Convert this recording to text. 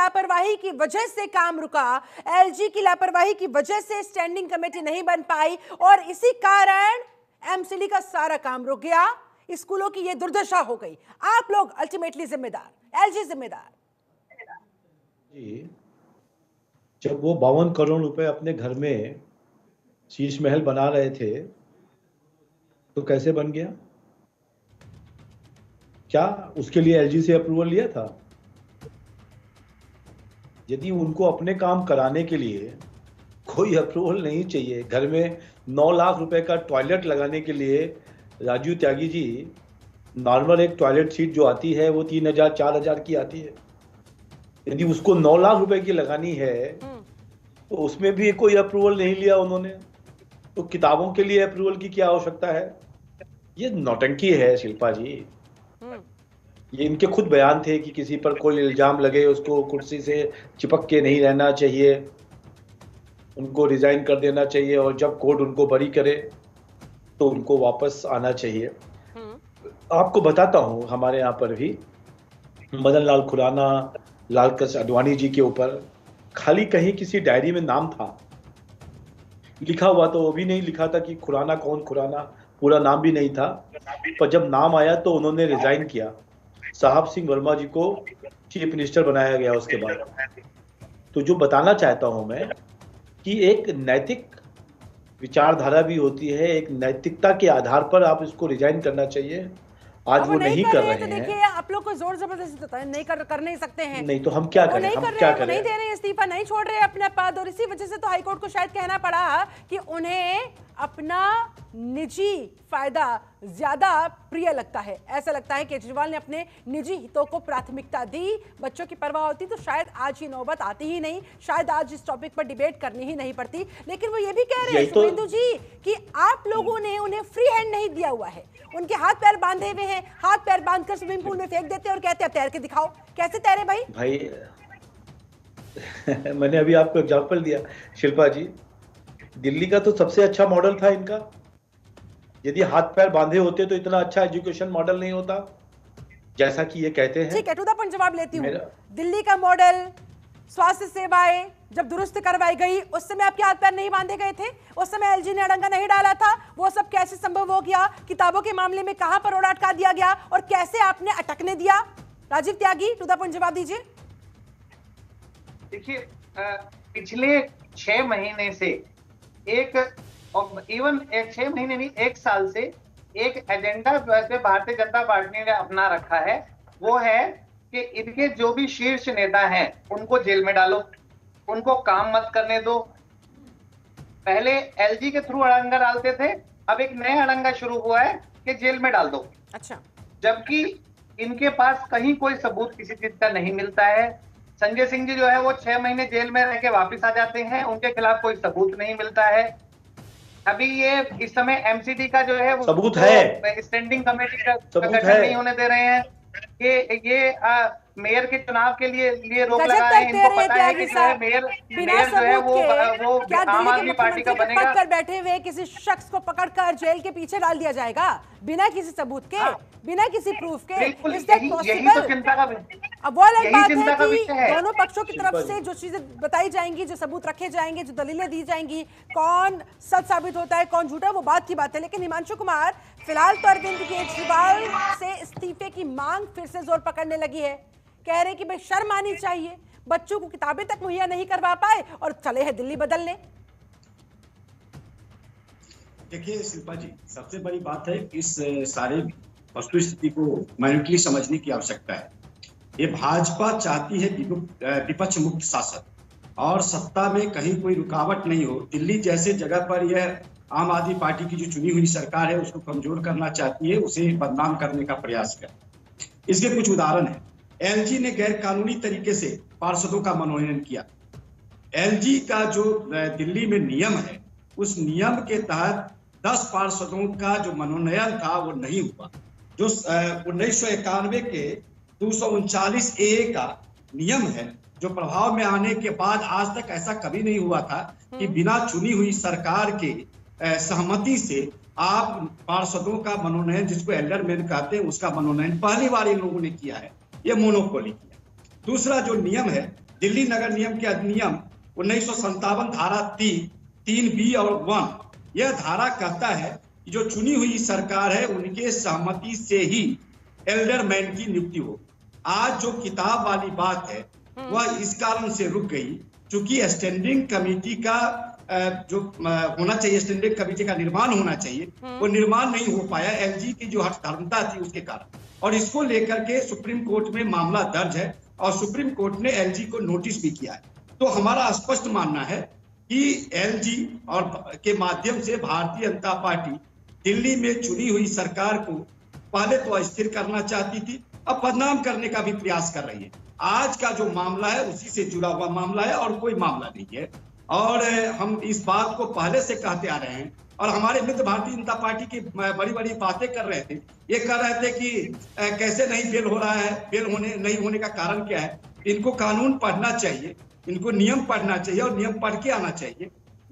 लापरवाही की वजह से काम रुका, एलजी की लापरवाही की वजह से स्टैंडिंग कमेटी नहीं बन पाई और इसी कारण एमसीडी का सारा काम रुक गया। स्कूलों की ये दुर्दशा हो गई। आप लोग अल्टीमेटली जिम्मेदार, एलजी जिम्मेदार। जी, जब वो 52 करोड़ रुपए अपने घर में शीश महल बना रहे थे तो कैसे बन गया? क्या उसके लिए एलजी से अप्रूवल लिया था? यदि उनको अपने काम कराने के लिए कोई अप्रूवल नहीं चाहिए, घर में 9 लाख रुपए का टॉयलेट लगाने के लिए राजू त्यागी जी, नॉर्मल एक टॉयलेट सीट जो आती है वो 3000 4000 की आती है। यदि उसको 9 लाख रुपए की लगानी है तो उसमें भी कोई अप्रूवल नहीं लिया उन्होंने, तो किताबों के लिए अप्रूवल की क्या आवश्यकता है? ये नौटंकी है शिल्पा जी। ये इनके खुद बयान थे कि किसी पर कोई इल्जाम लगे उसको कुर्सी से चिपक के नहीं रहना चाहिए, उनको रिजाइन कर देना चाहिए और जब कोर्ट उनको बरी करे तो उनको वापस आना चाहिए। आपको बताता हूं, हमारे यहाँ पर भी मदन लाल खुराना, लाल कृष्ण आडवाणी जी के ऊपर खाली कहीं किसी डायरी में नाम था लिखा हुआ, तो वो भी नहीं लिखा था कि खुराना कौन, खुराना पूरा नाम भी नहीं था, पर जब नाम आया तो उन्होंने रिजाइन किया। साहब सिंह वर्मा जी को चीफ मिनिस्टर बनाया गया उसके बाद। तो जो बताना चाहता हूं मैं कि एक नैतिक विचारधारा भी होती है, एक नैतिकता के आधार पर आप इसको रिजाइन करना चाहिए। आज वो नहीं कर रहे हैं। तो देखिए, आप लोग को जोर जबरदस्ती होता है, नहीं कर नहीं सकते हैं। नहीं तो हम क्या करें? हम क्या करें? नहीं दे रहे हैं इस्तीफा, नहीं छोड़ रहे अपना पद, और इसी वजह से तो हाईकोर्ट को शायद कहना पड़ा कि उन्हें अपना निजी फायदा ज्यादा प्रिय लगता है। ऐसा लगता है केजरीवाल ने अपने निजी हितों को प्राथमिकता दी। बच्चों की परवाह होती तो शायद आज ही नौबत आती ही नहीं, शायद आज इस टॉपिक पर डिबेट करनी ही नहीं पड़ती। लेकिन वो ये भी कह रहे हैं सुमेंदु जी कि आप लोगों ने उन्हें फ्री हैंड नहीं दिया हुआ है, उनके हाथ पैर बांधे हुए हैं, हाथ पैर बांधकर स्विमिंग पूल में फेंक देते हैं और कहते हैं तैर के दिखाओ। कैसे तैरे भाई? मैंने अभी आपको एग्जांपल दिया शिल्पा जी, दिल्ली का तो सबसे अच्छा मॉडल था इनका। यदि हाथ पैर बांधे होते तो इतना अच्छा एजुकेशन मॉडल नहीं होता जैसा कि ये कहते हैं। ठीक है, टू द पॉइंट जवाब लेती हूँ। दिल्ली का मॉडल, स्वास्थ्य सेवाएं जब दुरुस्त करवाई गई उस समय आपके हाथ पैर नहीं बांधे गए थे? उस समय एलजी ने अड़ंगा नहीं डाला था? वो सब कैसे संभव हो गया? किताबों के मामले में कहां पर ओर अटका दिया गया और कैसे आपने अटकने दिया? राजीव त्यागी, टू द पॉइंट जवाब दीजिए। देखिए, पिछले 6 महीने से एक 6 महीने नहीं, 1 साल से एक एजेंडा वैसे भारतीय जनता पार्टी ने अपना रखा है। वो है कि इनके जो भी शीर्ष नेता हैं उनको जेल में डालो, उनको काम मत करने दो। पहले एलजी के थ्रू अड़ंगा डालते थे, अब एक नया अड़ंगा शुरू हुआ है कि जेल में डाल दो। अच्छा, जबकि इनके पास कहीं कोई सबूत किसी चीज का नहीं मिलता है। संजय सिंह जी जो है वो 6 महीने जेल में रह के वापिस आ जाते हैं, उनके खिलाफ कोई सबूत नहीं मिलता है। अभी ये इस समय एमसीडी का जो है वो सबूत है, स्टैंडिंग कमेटी का गठन नहीं होने दे रहे हैं कि ये मेयर के चुनाव के लिए रोक लगा है। इनको पता है कि जो है मेयर जो है वो आम आदमी पार्टी का बनेगा। पकड़ बैठे हुए किसी शख्स को पकड़कर जेल के पीछे डाल दिया जाएगा बिना किसी सबूत के, बिना किसी प्रूफ के। यही तो चिंता का, अब वो अलग बात है कि दोनों पक्षों की तरफ से जो चीजें बताई जाएंगी, जो सबूत रखे जाएंगे, जो दलीलें दी जाएंगी, कौन सच साबित होता है कौन झूठा, वो बात की बात है। लेकिन हिमांशु कुमार, फिलहाल तो अरविंद केजरीवाल से इस्तीफे की मांग फिर से जोर पकड़ने लगी है। कह रहे कि भाई शर्म आनी चाहिए, बच्चों को किताबें तक मुहैया नहीं करवा पाए और चले हैं दिल्ली बदलने। देखिए शिल्पा जी, सबसे बड़ी बात है इस सारे वस्तु स्थिति को मैन्युअली समझने की आवश्यकता है। ये भाजपा चाहती है विपक्ष मुक्त शासन और सत्ता में कहीं कोई रुकावट नहीं हो। दिल्ली जैसे जगह पर यह आम आदमी पार्टी की जो चुनी हुई सरकार है उसको कमजोर करना चाहती है, उसे बदनाम करने का प्रयास कर। इसके कुछ उदाहरण है। एलजी ने गैर कानूनी तरीके से पार्षदों का मनोनयन किया। एलजी का जो दिल्ली में नियम है उस नियम के तहत 10 पार्षदों का जो मनोनयन था वो नहीं हुआ। जो 1991 के 239 ए का नियम है जो प्रभाव में आने के बाद आज तक ऐसा कभी नहीं हुआ था कि बिना चुनी हुई सरकार के सहमति से आप पार्षदों का मनोनयन, जिसको एल्डरमैन कहते हैं, उसका मनोनयन पहली बार इन लोगों ने किया है। ये मोनोपोली किया। दूसरा जो नियम है दिल्ली नगर निगम के अधिनियम 1957 धारा 3B और 1, यह धारा कहता है कि जो चुनी हुई सरकार है उनके सहमति से ही एल्डरमैन की नियुक्ति हो। आज जो किताब वाली बात है वह इस कारण से रुक गई क्योंकि स्टैंडिंग कमेटी का जो होना चाहिए, स्टैंडिंग कमेटी का निर्माण होना चाहिए, वो निर्माण नहीं हो पाया एलजी की जो हठधर्मिता थी उसके कारण। और इसको लेकर के सुप्रीम कोर्ट में मामला दर्ज है और सुप्रीम कोर्ट ने एलजी को नोटिस भी किया है। तो हमारा स्पष्ट मानना है कि एलजी और के माध्यम से भारतीय जनता पार्टी दिल्ली में चुनी हुई सरकार को पहले तो अस्थिर करना चाहती थी, अब बदनाम करने का भी प्रयास कर रही है। आज का जो मामला है उसी से जुड़ा हुआ मामला है और कोई मामला नहीं है। और हम इस बात को पहले से कहते आ रहे हैं और हमारे मित्र भारतीय जनता पार्टी की बड़ी बड़ी बातें कर रहे थे। ये कह रहे थे कि कैसे नहीं बेल हो रहा है, बेल नहीं होने का कारण क्या है। इनको कानून पढ़ना चाहिए, इनको नियम पढ़ना चाहिए और नियम पढ़ के आना चाहिए।